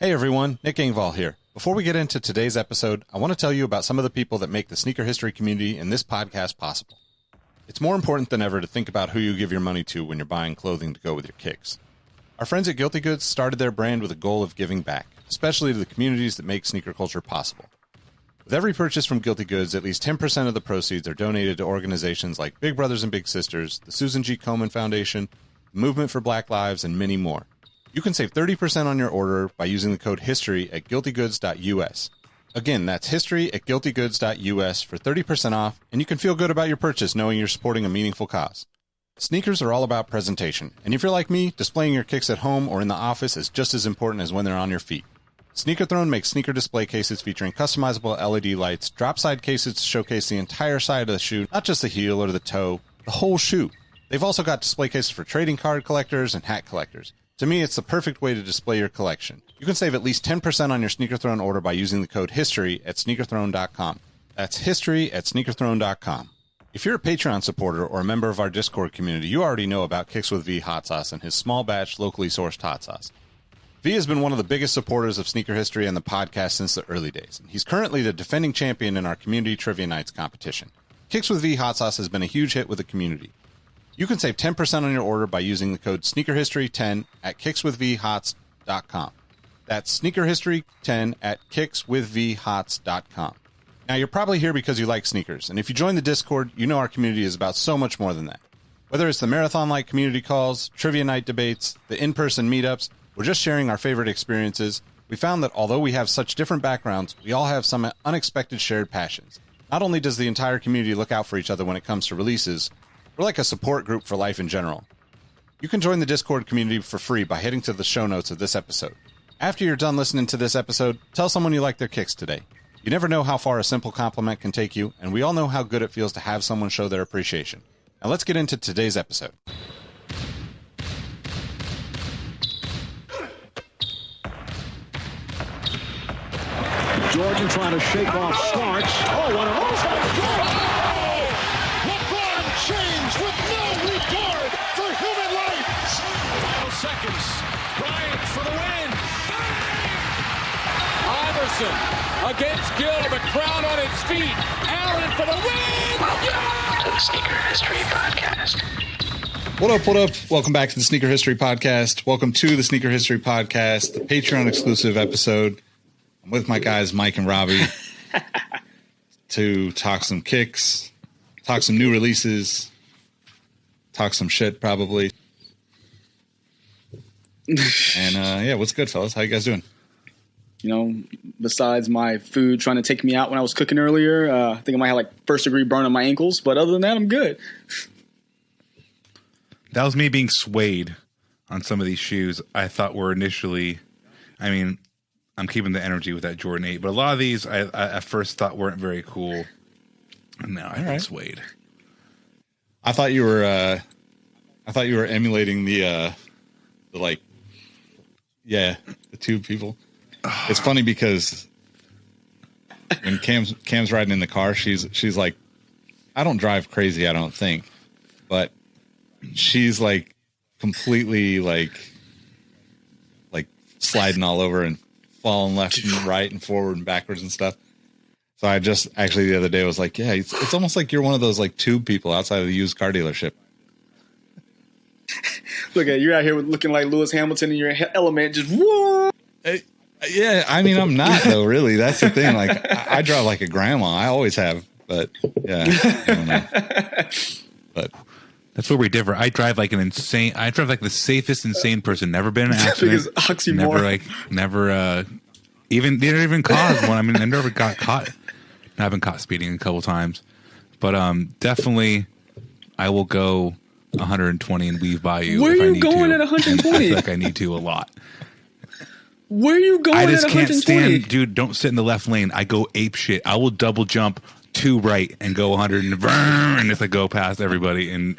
Hey everyone, Nick Engvall here. Before we get into today's episode, I want to tell you about some of the people that make the sneaker history community and this podcast possible. It's more important than ever to think about who you give your money to when you're buying clothing to go with your kicks. Our friends at Guilty Goods started their brand with a goal of giving back, especially to the communities that make sneaker culture possible. With every purchase from Guilty Goods, at least 10% of the proceeds are donated to organizations like Big Brothers and Big Sisters, the Susan G. Komen Foundation, the Movement for Black Lives, and many more. You can save 30% on your order by using the code HISTORY at guiltygoods.us. Again, that's history at guiltygoods.us for 30% off, and you can feel good about your purchase knowing you're supporting a meaningful cause. Sneakers are all about presentation, and if you're like me, displaying your kicks at home or in the office is just as important as when they're on your feet. Sneaker Throne makes sneaker display cases featuring customizable LED lights, drop-side cases to showcase the entire side of the shoe, not just the heel or the toe, the whole shoe. They've also got display cases for trading card collectors and hat collectors. To me, it's the perfect way to display your collection. You can save at least 10% on your Sneaker Throne order by using the code HISTORY at sneakerthrone.com. That's history at sneakerthrone.com. If you're a Patreon supporter or a member of our Discord community, you already know about Kicks with V hot sauce and his small batch, locally sourced hot sauce. V has been one of the biggest supporters of sneaker history and the podcast since the early days. He's currently the defending champion in our community trivia nights competition. Kicks with V hot sauce has been a huge hit with the community. You can save 10% on your order by using the code SneakerHistory10 at kickswithvhots.com. That's SneakerHistory10 at kickswithvhots.com. Now, you're probably here because you like sneakers, and if you join the Discord, you know our community is about so much more than that. Whether it's the marathon-like community calls, trivia night debates, the in-person meetups, or just sharing our favorite experiences, we found that although we have such different backgrounds, we all have some unexpected shared passions. Not only does the entire community look out for each other when it comes to releases, we're like a support group for life in general. You can join the Discord community for free by heading to the show notes of this episode. After you're done listening to this episode, tell someone you like their kicks today. You never know how far a simple compliment can take you, and we all know how good it feels to have someone show their appreciation. Now let's get into today's episode. Jordan trying to shake off Starks. Oh, what a move! LeBron James with no regard for human life. Final seconds. Bryant for the win. Iverson against Gill. The crowd on its feet. Allen for the win. Welcome to the Sneaker History Podcast. What up, what up? Welcome back to the Sneaker History Podcast. Welcome to the Sneaker History Podcast, the Patreon exclusive episode. I'm with my guys, Mike and Robbie, to talk some kicks, talk some new releases, talk some shit probably. And yeah, what's good, fellas? How you guys doing? You know, besides my food trying to take me out when I was cooking earlier, I think I might have like first-degree burn on my ankles. But other than that, I'm good. That was me being swayed on some of these shoes. I thought were initially, I mean, I'm keeping the energy with that Jordan 8, but a lot of these I at first thought weren't very cool. And now I've been swayed. I thought you were emulating the two people. It's funny because when Cam's riding in the car, she's like, I don't drive crazy, I don't think, but she's like completely like sliding all over and falling left and right and forward and backwards and stuff. So I just actually the other day was like, yeah, it's almost like you're one of those like tube people outside of the used car dealership. Look at you're out here looking like Lewis Hamilton in your element, just whoa. Yeah, I mean I'm not though, really. That's the thing. Like I drive like a grandma. I always have, but yeah, I don't know. But that's where we differ. I drive like the safest insane person. Never been in an accident. Never even they didn't even cause one. I mean, I never got caught. I haven't caught speeding a couple times, but definitely I will go 120 and weave by you. Where if are I you need going to. at 120? I feel like I need to a lot. Where are you going I at just 120? can't stand, dude. Don't sit in the left lane. I go ape shit. I will double jump to right and go 100 and if I go past everybody. And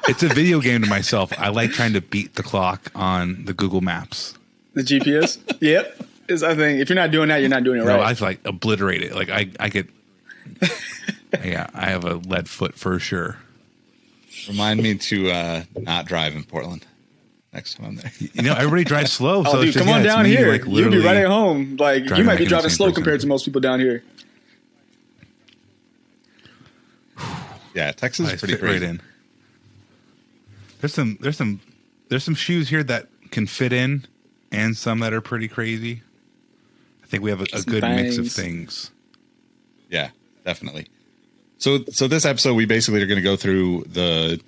it's a video game to myself. I like trying to beat the clock on the Google Maps. The GPS? Yep. Is I think if you're not doing that, you're not doing it right. No, I like obliterate it. Like I get. Yeah, I have a lead foot for sure. Remind me to not drive in Portland. next time I'm there. You know, everybody drives slow. Oh, so dude, it's just, come on it's down me, here. like, You'll be right at home. Like, you might be like driving the same slow person. compared to most people down here. Yeah, Texas is pretty crazy. Right in. There's some shoes here that can fit in, and some that are pretty crazy. I think we have a good mix of things. Yeah, definitely. So this episode, we basically are going to go through the,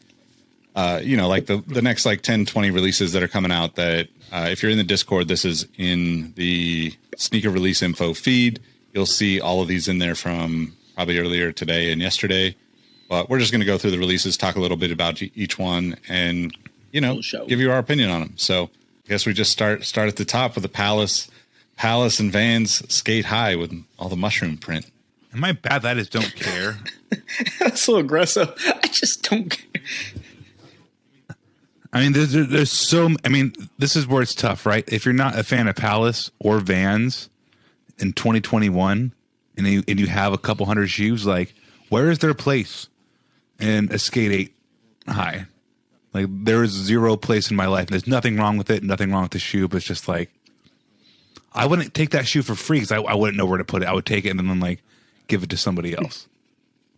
like the next like 10, 20 releases that are coming out that if you're in the Discord, this is in the sneaker release info feed. You'll see all of these in there from probably earlier today and yesterday. But we're just going to go through the releases, talk a little bit about each one, and, give you our opinion on them. So I guess we just start at the top with the Palace and Vans Skate High with all the mushroom print. Am I bad that I just don't care? That's so aggressive. I just don't care. I mean, there's so. I mean, this is where it's tough, right? If you're not a fan of Palace or Vans in 2021, and you have a couple hundred shoes, like, where is their place in a Skate 8 High? Like, there is zero place in my life. There's nothing wrong with it, nothing wrong with the shoe, but it's just like, I wouldn't take that shoe for free because I wouldn't know where to put it. I would take it and then like give it to somebody else.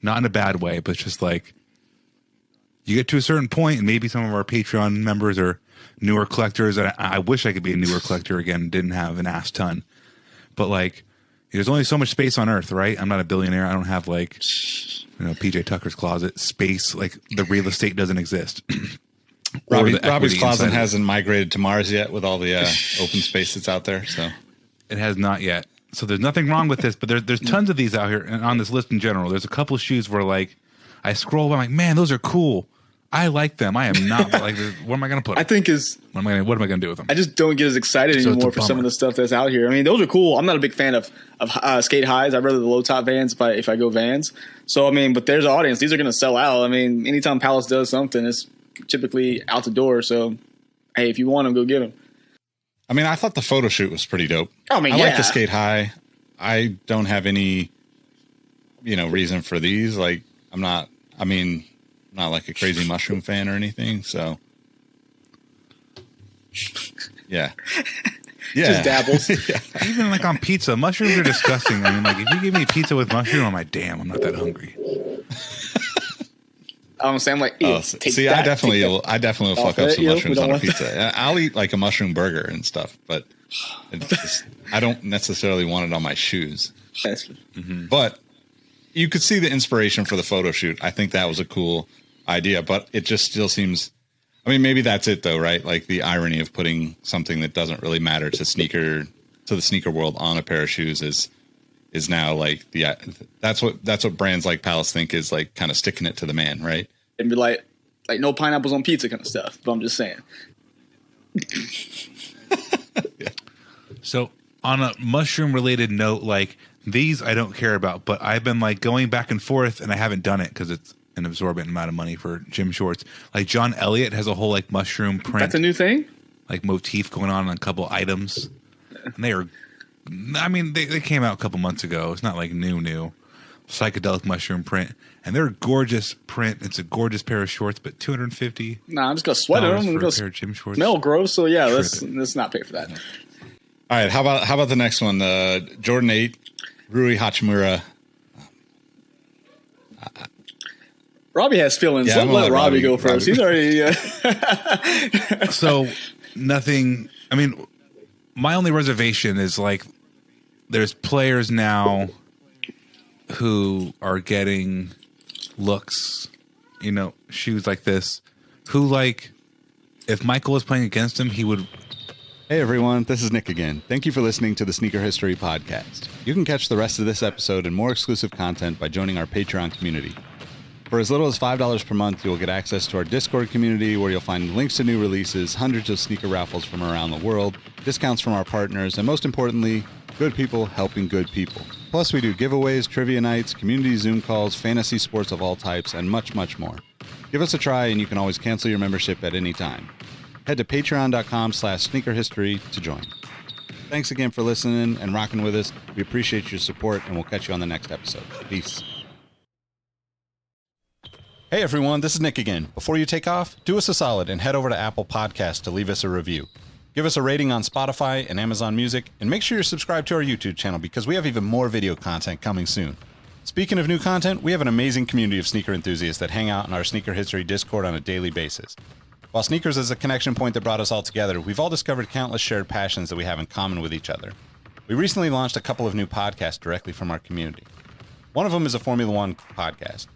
Not in a bad way, but it's just like, you get to a certain point, and maybe some of our Patreon members are newer collectors. And I wish I could be a newer collector again, didn't have an ass ton. But like, there's only so much space on Earth, right? I'm not a billionaire. I don't have like, PJ Tucker's closet space. Like, the real estate doesn't exist. Robbie's closet hasn't migrated to Mars yet with all the open space that's out there. So it has not yet. So there's nothing wrong with this, but there's tons of these out here, and on this list in general, there's a couple of shoes where like I scroll, I'm like, man, those are cool. I like them. I am not like, what am I going to put? I think what am I going to do with them? I just don't get as excited anymore for some of the stuff that's out here. I mean, those are cool. I'm not a big fan of Skate Highs. I'd rather the low top Vans if I go Vans. So I mean, but there's an audience. These are going to sell out. I mean, anytime Palace does something, it's typically out the door. So hey, if you want them, go get them. I mean, I thought the photo shoot was pretty dope. I mean, I like the Skate High. I don't have any, reason for these. Like, I'm not like a crazy mushroom fan or anything. So, yeah. Just dabbles. Yeah. Even like on pizza, mushrooms are disgusting. I mean, like, if you give me pizza with mushroom, I'm like, damn, I'm not that hungry. I'm saying, like, I definitely will fuck up some mushrooms on a pizza. I'll eat like a mushroom burger and stuff, but I don't necessarily want it on my shoes. But you could see the inspiration for the photo shoot. I think that was a cool idea, but it just still seems, I mean, maybe that's it though, right? Like the irony of putting something that doesn't really matter to the sneaker world on a pair of shoes is now like that's what brands like Palace think is like kind of sticking it to the man, right? And be like no pineapples on pizza kind of stuff. But I'm just saying. Yeah. So on a mushroom related note, like these I don't care about, but I've been like going back and forth, and I haven't done it because it's an absorbent amount of money for gym shorts. Like John Elliott has a whole like mushroom print. That's a new thing? Like motif going on a couple items. And they are, I mean, they came out a couple months ago. It's not like new. Psychedelic mushroom print. And they're a gorgeous print. It's a gorgeous pair of shorts, but $250. Nah, I'm just going to sweat them. I'm going to gym shorts. Smell gross. So yeah, let's not pay for that. All right. How about the next one? The Jordan 8 Rui Hachimura. Robbie has feelings. Yeah, let Robbie go first. He's already. So nothing. I mean, my only reservation is like there's players now who are getting looks, shoes like this, who like if Michael was playing against him, he would. Hey everyone, this is Nick again. Thank you for listening to the Sneaker History Podcast. You can catch the rest of this episode and more exclusive content by joining our Patreon community. For as little as $5 per month, you'll get access to our Discord community where you'll find links to new releases, hundreds of sneaker raffles from around the world, discounts from our partners, and most importantly, good people helping good people. Plus, we do giveaways, trivia nights, community Zoom calls, fantasy sports of all types, and much, much more. Give us a try, and you can always cancel your membership at any time. Head to patreon.com/sneakerhistory to join. Thanks again for listening and rocking with us. We appreciate your support, and we'll catch you on the next episode. Peace. Hey everyone, this is Nick again. Before you take off, do us a solid and head over to Apple Podcasts to leave us a review. Give us a rating on Spotify and Amazon Music, and make sure you're subscribed to our YouTube channel because we have even more video content coming soon. Speaking of new content, we have an amazing community of sneaker enthusiasts that hang out in our Sneaker History Discord on a daily basis. While sneakers is a connection point that brought us all together, we've all discovered countless shared passions that we have in common with each other. We recently launched a couple of new podcasts directly from our community. One of them is a Formula One podcast.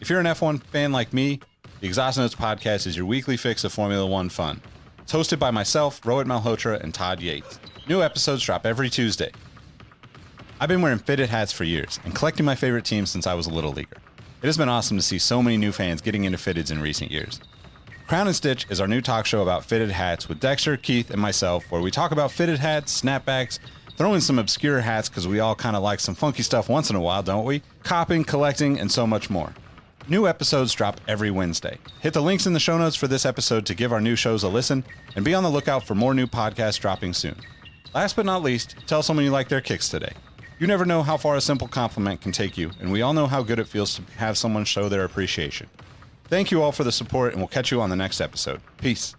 If you're an F1 fan like me, the Exhaust Notes podcast is your weekly fix of Formula One fun. It's hosted by myself, Rohit Malhotra, and Todd Yates. New episodes drop every Tuesday. I've been wearing fitted hats for years and collecting my favorite teams since I was a little leaguer. It has been awesome to see so many new fans getting into fitteds in recent years. Crown and Stitch is our new talk show about fitted hats with Dexter, Keith, and myself, where we talk about fitted hats, snapbacks, throw in some obscure hats because we all kind of like some funky stuff once in a while, don't we? Copping, collecting, and so much more. New episodes drop every Wednesday. Hit the links in the show notes for this episode to give our new shows a listen, and be on the lookout for more new podcasts dropping soon. Last but not least, tell someone you like their kicks today. You never know how far a simple compliment can take you, and we all know how good it feels to have someone show their appreciation. Thank you all for the support, and we'll catch you on the next episode. Peace.